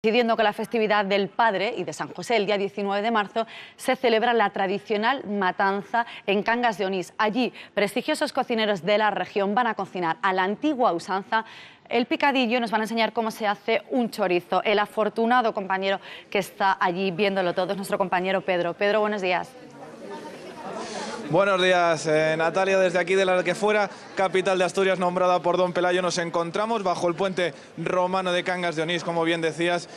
Coincidiendo con la festividad del Padre y de San José, el día 19 de marzo, se celebra la tradicional matanza en Cangas de Onís. Allí, prestigiosos cocineros de la región van a cocinar a la antigua usanza el picadillo. Nos van a enseñar cómo se hace un chorizo. El afortunado compañero que está allí viéndolo todo es nuestro compañero Pedro. Pedro, buenos días. Buenos días, Natalia. Desde aquí de la Alquefuera, capital de Asturias, nombrada por don Pelayo, nos encontramos bajo el puente romano de Cangas de Onís, como bien decías,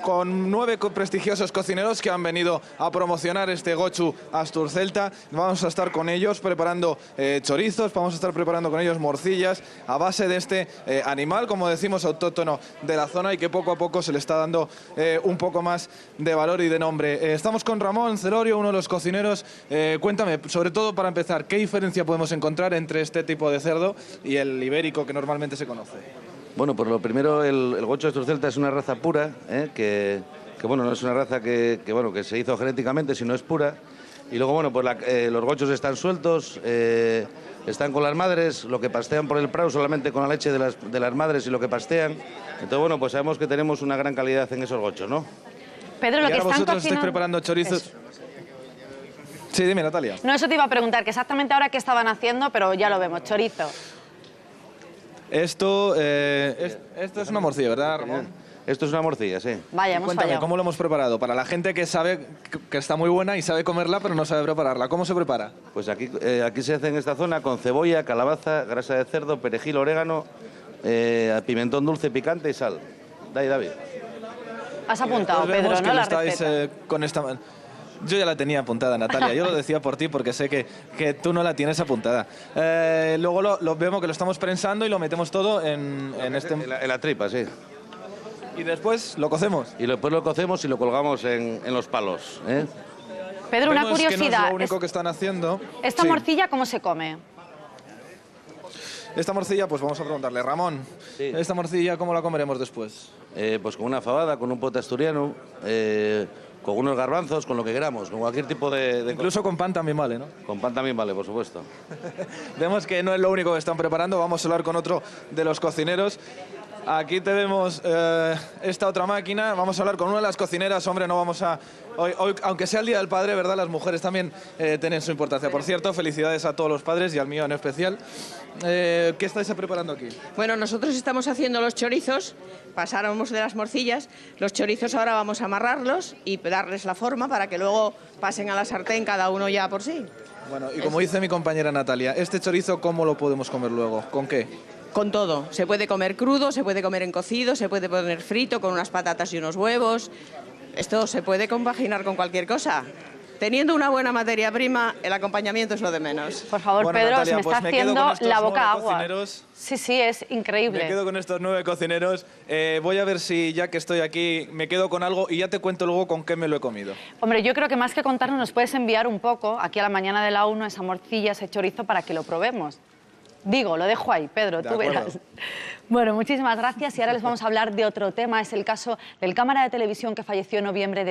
con 9 prestigiosos cocineros que han venido a promocionar este gochu asturcelta. Vamos a estar con ellos preparando chorizos, vamos a estar preparando con ellos morcillas a base de este animal, como decimos, autóctono de la zona y que poco a poco se le está dando un poco más de valor y de nombre. Estamos con Ramón Celorio, uno de los cocineros. Cuéntame, sobre todo para empezar, ¿qué diferencia podemos encontrar entre este tipo de cerdo y el ibérico que normalmente se conoce? Bueno, pues lo primero, el gochu asturcelta es una raza pura, que bueno, no es una raza que se hizo genéticamente, sino es pura. Y luego, bueno, pues los gochos están sueltos, están con las madres, lo que pastean por el prado solamente con la leche de las madres y lo que pastean. Entonces, bueno, pues sabemos que tenemos una gran calidad en esos gochos, ¿no? Pedro, lo que están vosotros cocinando... estáis preparando chorizos. Eso. Sí, dime, Natalia. No, eso te iba a preguntar, que exactamente ahora qué estaban haciendo, pero ya lo vemos, chorizo. Esto es una morcilla, ¿verdad, Ramón? Esto es una morcilla, sí. Vaya, hemos Cuéntame, fallado. ¿cómo lo hemos preparado? Para la gente que sabe que está muy buena y sabe comerla, pero no sabe prepararla. ¿Cómo se prepara? Pues aquí se hace en esta zona con cebolla, calabaza, grasa de cerdo, perejil, orégano, pimentón dulce, picante y sal. David. Has apuntado, Pedro, ¿no? La receta. Con esta... Yo ya la tenía apuntada, Natalia. Yo lo decía por ti porque sé que tú no la tienes apuntada. Luego lo vemos que lo estamos prensando y lo metemos todo en la tripa, sí. Y después lo cocemos. Y después lo cocemos y lo colgamos en los palos, ¿eh? Pedro, una Vemos curiosidad. Que no es lo único que están haciendo. ¿Esta morcilla cómo se come? Esta morcilla, pues vamos a preguntarle. Ramón, sí. ¿Esta morcilla cómo la comeremos después? Pues con una fabada, con un pote asturiano, con unos garbanzos, con lo que queramos, con cualquier tipo de... Incluso con pan también vale, ¿no? Con pan también vale, por supuesto. Vemos que no es lo único que están preparando. Vamos a hablar con otro de los cocineros. Aquí tenemos esta otra máquina. Vamos a hablar con una de las cocineras. Hombre, no vamos a... Hoy, aunque sea el Día del Padre, ¿verdad? Las mujeres también tienen su importancia. Por cierto, felicidades a todos los padres y al mío en especial. ¿Qué estáis preparando aquí? Bueno, nosotros estamos haciendo los chorizos. Pasáramos de las morcillas. Los chorizos ahora vamos a amarrarlos y darles la forma para que luego pasen a la sartén cada uno ya por sí. Bueno, y como dice mi compañera Natalia, ¿este chorizo cómo lo podemos comer luego? ¿Con qué? Con todo. Se puede comer crudo, se puede comer en cocido, se puede poner frito con unas patatas y unos huevos. Esto se puede compaginar con cualquier cosa. Teniendo una buena materia prima, el acompañamiento es lo de menos. Por favor, bueno, Pedro, Natalia, se me pues está haciendo la boca agua. Cocineros. Sí, es increíble. Me quedo con estos 9 cocineros. Voy a ver si, ya que estoy aquí, me quedo con algo y ya te cuento luego con qué me lo he comido. Hombre, yo creo que más que contarnos, nos puedes enviar un poco, aquí a la mañana de la 1, esa morcilla, ese chorizo, para que lo probemos. Digo, lo dejo ahí, Pedro, tú verás. Bueno, muchísimas gracias y ahora les vamos a hablar de otro tema. Es el caso del cámara de televisión que falleció en noviembre de